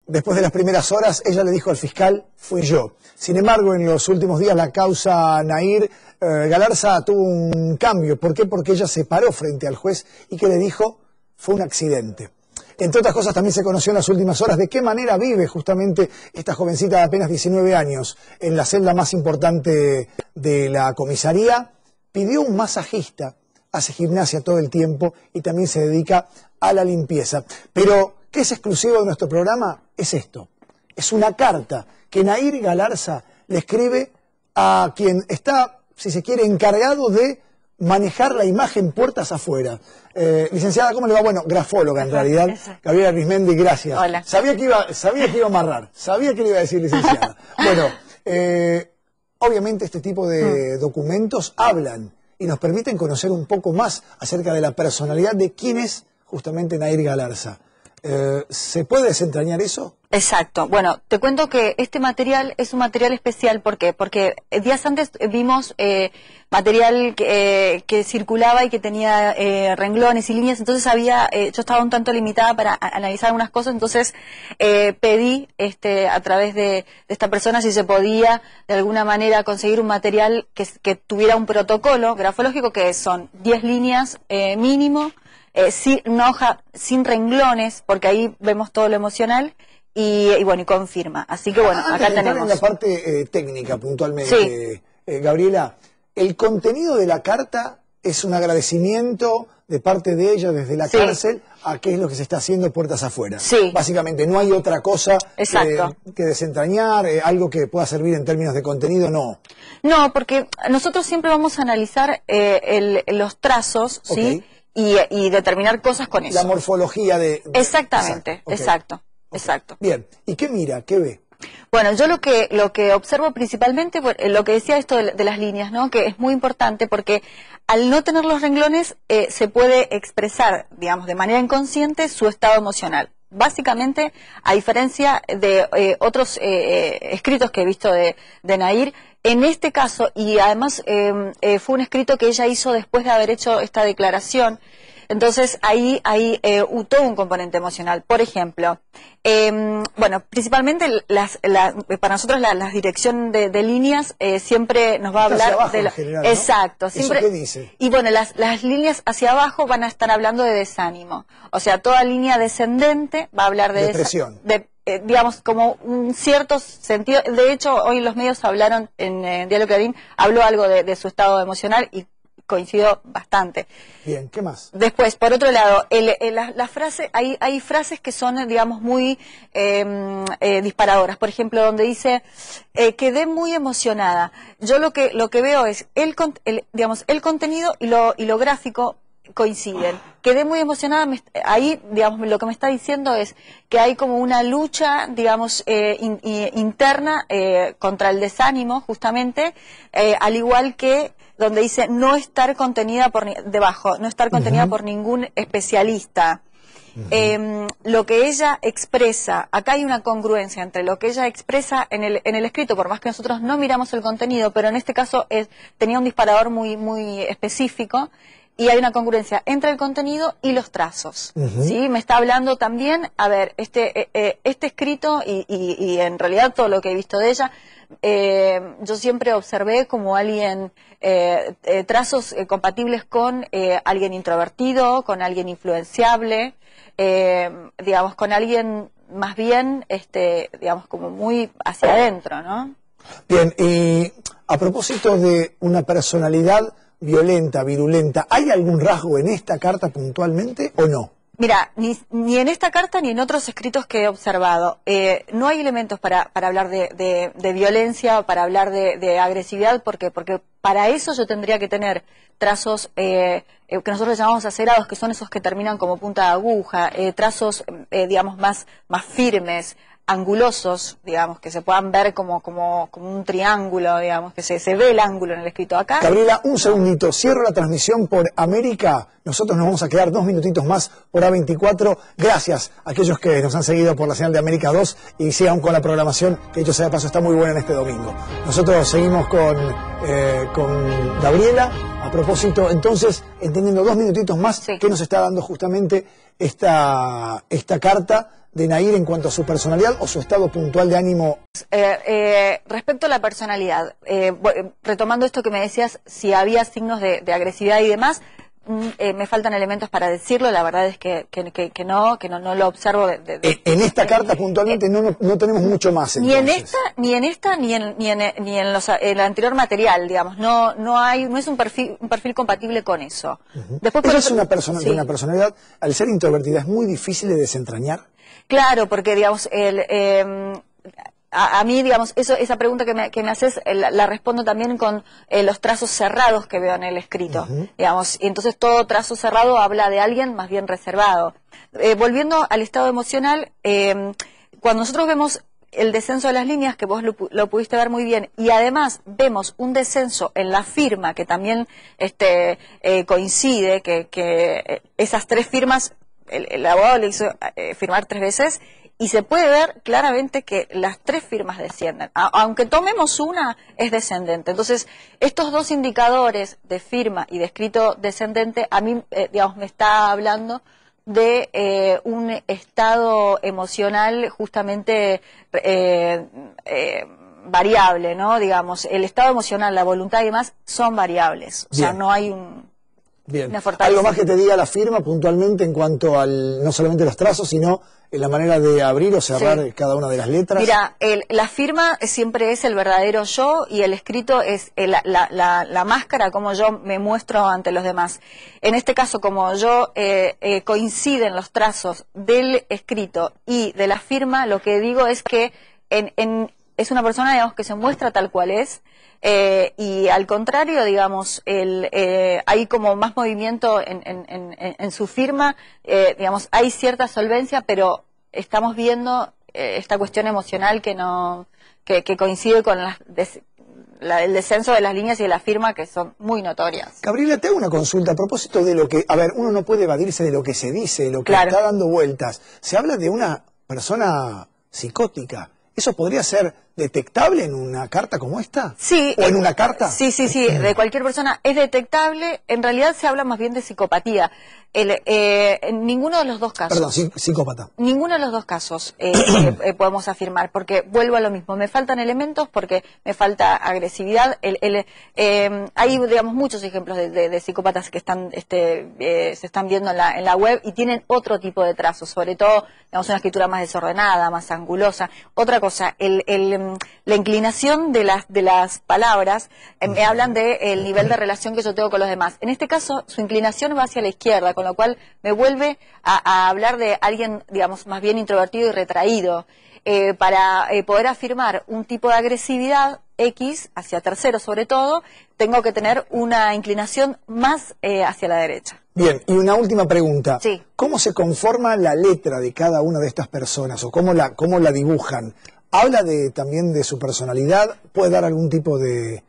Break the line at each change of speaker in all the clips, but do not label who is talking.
Después de las primeras horas, ella le dijo al fiscal, fui yo. Sin embargo, en los últimos días la causa Nahir Galarza tuvo un cambio. ¿Por qué? Porque ella se paró frente al juez y que le dijo, fue un accidente. Entre otras cosas, también se conoció en las últimas horas de qué manera vive justamente esta jovencita de apenas 19 años en la celda más importante de la comisaría. Pidió un masajista, hace gimnasia todo el tiempo y también se dedica a la limpieza. Pero, ¿qué es exclusivo de nuestro programa? Es esto. Es una carta que Nahir Galarza le escribe a quien está, si se quiere, encargado de manejar la imagen puertas afuera. Licenciada, ¿cómo le va? Bueno, grafóloga en realidad. Gabriela Arismendi, gracias.
Hola.
Sabía que iba a amarrar, sabía que le iba a decir licenciada. Bueno, obviamente este tipo de documentos hablan y nos permiten conocer un poco más acerca de la personalidad de quién es justamente Nahir Galarza. ¿Se puede desentrañar eso?
Exacto. Bueno, te cuento que este material es un material especial. ¿Por qué? Porque días antes vimos material que circulaba y que tenía renglones y líneas, entonces yo estaba un tanto limitada para analizar algunas cosas, entonces pedí a través de esta persona si se podía de alguna manera conseguir un material que tuviera un protocolo grafológico, que son 10 líneas mínimo, una hoja sin renglones, porque ahí vemos todo lo emocional, y bueno, y confirma. Así que bueno, acá tenemos.
En la parte técnica puntualmente, sí. Gabriela, el contenido de la carta es un agradecimiento de parte de ella desde la cárcel a qué es lo que se está haciendo puertas afuera.
Sí.
Básicamente, no hay otra cosa que desentrañar, algo que pueda servir en términos de contenido, no.
No, porque nosotros siempre vamos a analizar los trazos, ¿sí? Y determinar cosas con eso.
La morfología de...
Exactamente, exacto.
Bien, ¿y qué mira? ¿Qué ve?
Bueno, yo lo que observo principalmente, lo que decía esto de las líneas, ¿no? Que es muy importante porque al no tener los renglones se puede expresar, digamos, de manera inconsciente su estado emocional. Básicamente, a diferencia de otros escritos que he visto de Nahir, en este caso, y además fue un escrito que ella hizo después de haber hecho esta declaración, entonces ahí todo un componente emocional. Por ejemplo, bueno, principalmente para nosotros la dirección de líneas siempre nos va a hablar
abajo,
de
general, ¿no?
Exacto. Siempre,
¿eso qué dice?
Y bueno, las líneas hacia abajo van a estar hablando de desánimo. O sea, toda línea descendente va a hablar de
depresión.
Digamos, como un cierto sentido. De hecho, hoy en los medios hablaron, en Diario Clarín, habló algo de su estado emocional y coincido bastante.
Bien, ¿qué más?
Después, por otro lado, la frase, hay frases que son, digamos, muy disparadoras. Por ejemplo, donde dice, quedé muy emocionada. Yo lo que veo es, digamos, el contenido y lo gráfico coinciden. Quedé muy emocionada, ahí, digamos, lo que me está diciendo es que hay como una lucha, digamos, interna contra el desánimo, justamente, al igual que donde dice no estar contenida por ningún especialista. Lo que ella expresa, acá hay una congruencia entre lo que ella expresa en el escrito, por más que nosotros no miramos el contenido, pero en este caso tenía un disparador muy específico, y hay una congruencia entre el contenido y los trazos. ¿Sí? Me está hablando también, a ver, este escrito y en realidad todo lo que he visto de ella, yo siempre observé como alguien, trazos compatibles con alguien introvertido, con alguien influenciable, digamos, con alguien más bien, digamos, como muy hacia adentro, ¿no?
Bien, y a propósito de una personalidad violenta, virulenta, ¿hay algún rasgo en esta carta puntualmente o no?
Mira, ni en esta carta ni en otros escritos que he observado, no hay elementos para hablar de violencia, para hablar de agresividad, porque para eso yo tendría que tener trazos que nosotros llamamos acerados, que son esos que terminan como punta de aguja, trazos, digamos, más firmes, angulosos, digamos, que se puedan ver como un triángulo, digamos, que se ve el ángulo en el escrito acá.
Gabriela, un segundito, cierro la transmisión por América, nosotros nos vamos a quedar 2 minutitos más por A24, gracias a aquellos que nos han seguido por la señal de América 2 y sigan con la programación, que dicho sea de paso está muy buena en este domingo. Nosotros seguimos con Gabriela, a propósito, entonces, entendiendo 2 minutitos más, que nos está dando justamente esta carta de Nair en cuanto a su personalidad o su estado puntual de ánimo?
Respecto a la personalidad, retomando esto que me decías, si había signos de agresividad y demás, me faltan elementos para decirlo, la verdad es que no lo observo.
En esta carta puntualmente no tenemos mucho más. Entonces.
Ni en esta, ni en el anterior material, digamos, no es un perfil compatible con eso. Después,
ella es una persona de una personalidad, al ser introvertida, es muy difícil de desentrañar.
Claro, porque digamos, a mí, digamos, esa pregunta que me haces, la respondo también con los trazos cerrados que veo en el escrito, digamos, y entonces todo trazo cerrado habla de alguien más bien reservado. Volviendo al estado emocional, cuando nosotros vemos el descenso de las líneas, que vos lo pudiste ver muy bien, y además vemos un descenso en la firma, que también coincide, que esas 3 firmas, el abogado le hizo firmar 3 veces, y se puede ver claramente que las 3 firmas descienden. Aunque tomemos una, es descendente. Entonces, estos 2 indicadores de firma y de escrito descendente, a mí, digamos, me está hablando de un estado emocional justamente variable, ¿no? Digamos, el estado emocional, la voluntad y demás son variables. O sea, no hay una fortaleza.
¿Algo más que te diga la firma puntualmente en cuanto al, no solamente los trazos, sino en la manera de abrir o cerrar cada una de las letras?
Mira, la firma siempre es el verdadero yo y el escrito es la máscara, como yo me muestro ante los demás. En este caso, como yo coinciden los trazos del escrito y de la firma, lo que digo es que es una persona, digamos, que se muestra tal cual es. Y al contrario, digamos, hay como más movimiento en su firma, digamos, hay cierta solvencia, pero estamos viendo esta cuestión emocional que coincide con el descenso de las líneas y de la firma, que son muy notorias.
Gabriela, te hago una consulta a propósito de lo que, a ver, uno no puede evadirse de lo que se dice, de lo que está dando vueltas. Se habla de una persona psicótica. ¿Eso podría ser detectable en una carta como esta?
Sí.
¿O en una carta?
Sí, de cualquier persona es detectable. En realidad se habla más bien de psicopatía. En ninguno de los 2 casos.
Perdón, psicópata.
Ninguno de los 2 casos podemos afirmar, porque vuelvo a lo mismo. Me faltan elementos porque me falta agresividad. Hay, digamos, muchos ejemplos de psicópatas que se están viendo en la web y tienen otro tipo de trazos, sobre todo, digamos, una escritura más desordenada, más angulosa. Otra cosa, la inclinación de las palabras me hablan del nivel de relación que yo tengo con los demás. En este caso, su inclinación va hacia la izquierda, con lo cual me vuelve a hablar de alguien, digamos, más bien introvertido y retraído. Para poder afirmar un tipo de agresividad X, hacia terceros sobre todo, tengo que tener una inclinación más hacia la derecha.
Bien, y una última pregunta.
Sí.
¿Cómo se conforma la letra de cada una de estas personas o cómo la dibujan? ¿Habla también de su personalidad? ¿Puede dar algún tipo de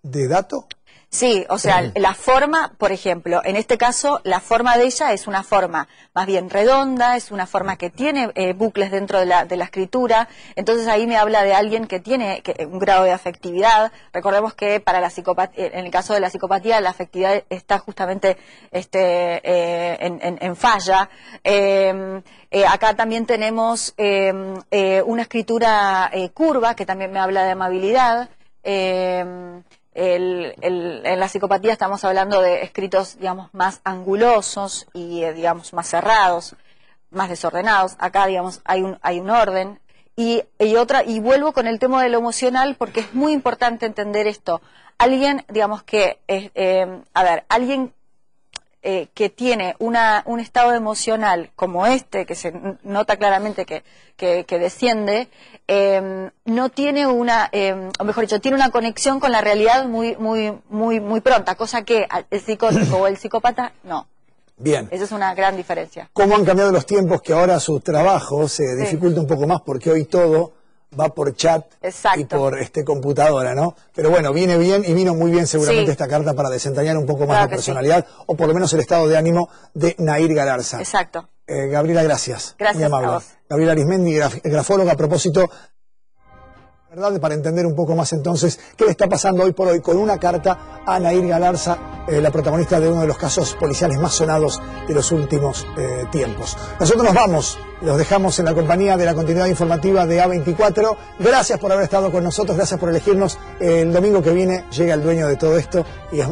dato?
Sí, o sea, la forma, por ejemplo, en este caso, la forma de ella es una forma más bien redonda, es una forma que tiene bucles dentro de la escritura, entonces ahí me habla de alguien que tiene un grado de afectividad. Recordemos que para la psicopatía, en el caso de la psicopatía, la afectividad está justamente en falla. Acá también tenemos una escritura curva, que también me habla de amabilidad. En la psicopatía estamos hablando de escritos, digamos, más angulosos y, digamos, más cerrados, más desordenados. Acá, digamos, hay un orden. Y vuelvo con el tema de lo emocional porque es muy importante entender esto. Alguien, digamos, alguien que tiene un estado emocional como este, que se nota claramente que desciende, no tiene o mejor dicho, tiene una conexión con la realidad muy pronta, cosa que el psicótico o el psicópata no.
Bien.
Esa es una gran diferencia.
¿Cómo han cambiado los tiempos que ahora su trabajo se dificulta un poco más porque hoy todo va por chat y por computadora, ¿no? Pero bueno, viene bien y vino muy bien seguramente esta carta para desentrañar un poco más la personalidad o por lo menos el estado de ánimo de Nair Galarza.
Exacto.
Gabriela, gracias.
Gracias
muy amable.
a vos.
Gabriela Arismendi, grafóloga, a propósito ¿Verdad? Para entender un poco más entonces qué le está pasando hoy por hoy con una carta a Nair Galarza, la protagonista de uno de los casos policiales más sonados de los últimos tiempos. Nosotros nos vamos, los dejamos en la compañía de la continuidad informativa de A24. Gracias por haber estado con nosotros, gracias por elegirnos. El domingo que viene llega el dueño de todo esto y es